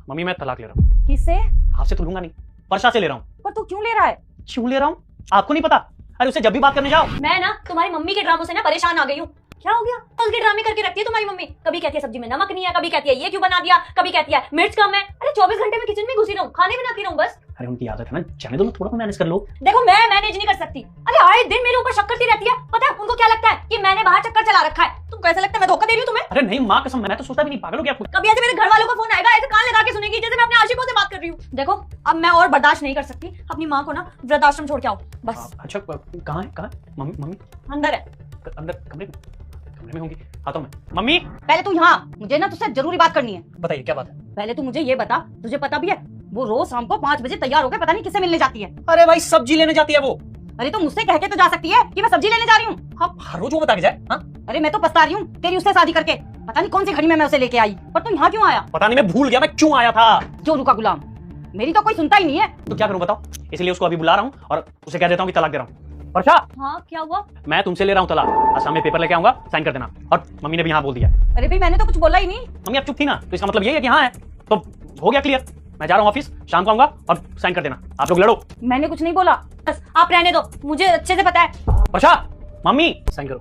Mummy मैं तलाक ले रहा हूँ। किससे? आपसे तो लूंगा नहीं, वर्षा से ले रहा हूँ। पर तू क्यों ले रहा है? क्यों ले रहा हूँ आपको नहीं पता? अरे उससे जब भी बात करने जाओ। मैं ना तुम्हारी मम्मी के ड्रामों से ना परेशान आ गई हूँ। क्या हो गया? कल के ड्रामे करके रखती है तुम्हारी मम्मी। कभी कहती है सब्जी में नमक नहीं है, कभी कहती है ये क्यों बना दिया, कभी कहती है मिर्च कम है। अरे 24 घंटे में किचन में घुसी रहूं, खाने बनाती रहूं बस। अरे उनकी आदत है ना, जाने दो, थोड़ा तो मैनेज कर लो। देखो मैं मैनेज नहीं कर सकती। अरे आए दिन मेरे ऊपर शक करती रहती है। पता है उनको क्या लगता है कि मैंने बाहर चक्कर चला रखा है। तुमको ऐसा लगता है मैं धोखा दे रही हूँ तुम्हें? अरे नहीं माँ कसम, मैंने तो सोचा भी नहीं, पागल हो गया आपको। कभी ऐसे मेरे घर वालों का फोन आएगा, ऐसे कान लगा के सुनेगी जैसे मैं अपने आशिकों से बात कर रही हूँ। देखो अब मैं और बर्दाश्त नहीं कर सकती। अपनी माँ को ना वृद्धाश्रम छोड़ के आओ बस। अच्छा कहाँ है मम्मी? मम्मी अंदर है। अंदर कमरे में होंगी। आता हूँ मैं। मम्मी पहले तू यहाँ, मुझे ना तुझसे जरूरी बात करनी है। बताइए क्या बात है? पहले तू मुझे ये बता, तुझे पता भी है वो रोज शाम को 5 बजे तैयार होकर पता नहीं किससे मिलने जाती है। अरे भाई सब्जी लेने जाती है वो। अरे तो मुझसे कह के तो जा सकती है कि मैं सब्जी लेने जा रही हूँ। आप हर रोज वो बता के जाए। हाँ अरे मैं तो पछता रही हूँ तेरी उससे शादी करके। पता नहीं कौन सी घड़ी में मैं उसे लेके आई, पर तू यहाँ क्यों आया? पता नहीं, मैं भूल गया मैं क्यों आया था। जो रुका गुलाम, मेरी तो कोई सुनता ही नहीं है। तो क्या करूं बताओ? इसलिए उसको अभी बुला रहा हूँ और उसे कह देता हूँ कि तलाक दे रहा हूँ। वर्षा हाँ क्या हुआ? मैं तुमसे ले रहा हूँ तलाक। आज शाम में पेपर लेके आऊंगा, साइन कर देना। और मम्मी ने भी हाँ बोल दिया। अरे भाई मैंने तो कुछ बोला ही नहीं। मम्मी आप चुप थी ना, तो इसका मतलब ये है कि हाँ है। तो हो गया क्लियर। मैं जा रहा हूँ ऑफिस, शाम को आऊंगा और साइन कर देना। आप लोग लड़ो। मैंने कुछ नहीं बोला। बस आप रहने दो, मुझे अच्छे से पता है। वर्षा मम्मी साइन करो।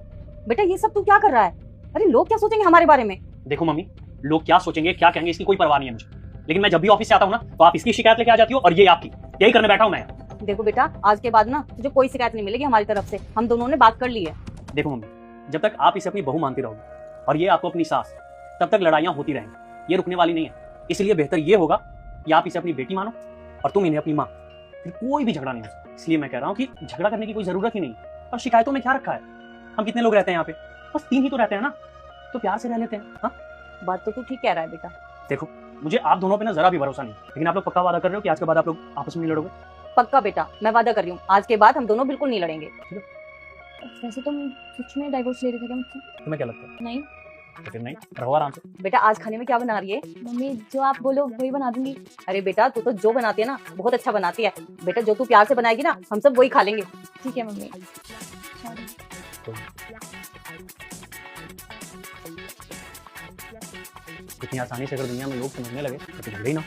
बेटा ये सब तू क्या कर रहा है? अरे लोग क्या सोचेंगे हमारे बारे में? देखो मम्मी, लोग क्या सोचेंगे क्या कहेंगे इसकी कोई परवाह नहीं है मुझे, लेकिन मैं जब भी ऑफिस से आता हूँ ना तो आप इसकी शिकायत लेके आ जाती हो और ये आपकी। यही करने बैठा हूँ मैं। देखो बेटा आज के बाद ना तुझे कोई शिकायत नहीं मिलेगी हमारी तरफ से। हम दोनों ने बात कर ली है। देखो मम्मी, जब तक आप इसे अपनी बहू मानती रहोगी और ये आपको अपनी सास, तब तक लड़ाइयाँ होती रहेंगी। ये रुकने वाली नहीं है। इसलिए बेहतर ये होगा कि आप इसे अपनी बेटी मानो और तुम इन्हें अपनी माँ। फिर कोई भी झगड़ा नहीं हो सकता। इसलिए मैं कह रहा हूँ कि झगड़ा करने की कोई जरूरत ही नहीं। और शिकायतों में क्या रखा है? हम कितने लोग रहते हैं यहाँ पे? बस 3 ही तो रहते हैं ना, तो प्यार से रह लेते हैं। हाँ बात तो तू ठीक कह रहा है बेटा। देखो मुझे आप दोनों पे ना जरा भी भरोसा नहीं, लेकिन आप लोग पक्का वादा कर रहे हो कि आज के बाद आप लोग आपस में नहीं लड़ोगे? पक्का बेटा, मैं वादा कर रही हूँ आज के बाद हम दोनों बिल्कुल नहीं लड़ेंगे। वैसे तुम सच में डाइवोर्स ले रहे थे क्या मुझसे? तुम्हें क्या लगता है? नहीं तो फिर नहीं, रहो आराम से। बेटा आज खाने में क्या बना रही है? मम्मी जो आप बोलो वही बना दूंगी। अरे बेटा तू तो जो बनाती है ना बहुत अच्छा बनाती है। बेटा जो तू प्यार से बनाएगी ना हम सब वही खा लेंगे। ठीक है मम्मी। इतनी आसानी से अगर दुनिया में लोग समझने लगे तो झगड़े ही ना।